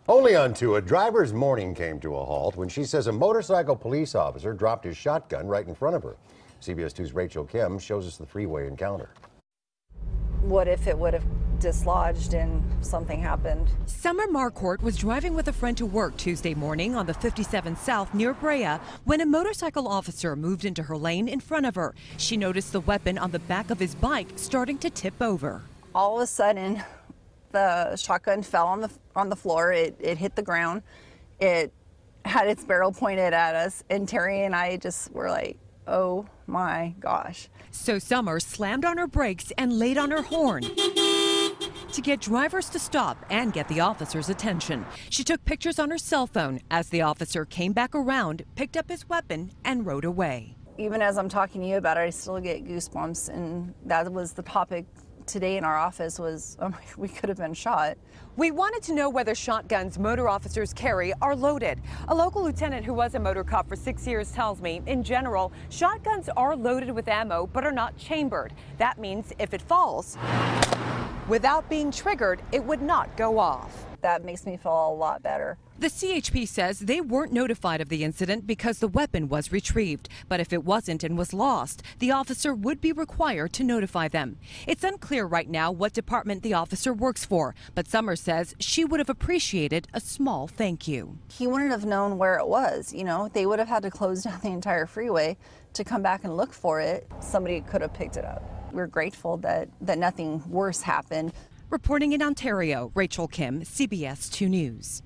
Only on two, a driver's morning came to a halt when she says a motorcycle police officer dropped his shotgun right in front of her. CBS 2's Rachel Kim shows us the freeway encounter. What if it would have dislodged and something happened? Summer Marcourt was driving with a friend to work Tuesday morning on the 57 South near Brea when a motorcycle officer moved into her lane in front of her. She noticed the weapon on the back of his bike starting to tip over. All of a sudden, the shotgun fell on the floor. It hit the ground. It had its barrel pointed at us, and Terry and I just were like, oh my gosh. So Summer slammed on her brakes and laid on her horn to get drivers to stop and get the officer's attention. She took pictures on her cell phone as the officer came back around, picked up his weapon, and rode away. Even as I'm talking to you about it, I still get goosebumps, and that was the topic today in our office was, oh my, we could have been shot. We wanted to know whether shotguns motor officers carry are loaded. A local lieutenant who was a motor cop for 6 years tells me, in general, shotguns are loaded with ammo but are not chambered. That means if it falls, without being triggered, it would not go off. That makes me feel a lot better. The CHP says they weren't notified of the incident because the weapon was retrieved. But if it wasn't and was lost, the officer would be required to notify them. It's unclear right now what department the officer works for, but Summer says she would have appreciated a small thank you. He wouldn't have known where it was. You know, they would have had to close down the entire freeway to come back and look for it. Somebody could have picked it up. We're grateful that nothing worse happened. Reporting in Ontario, Rachel Kim, CBS 2 News.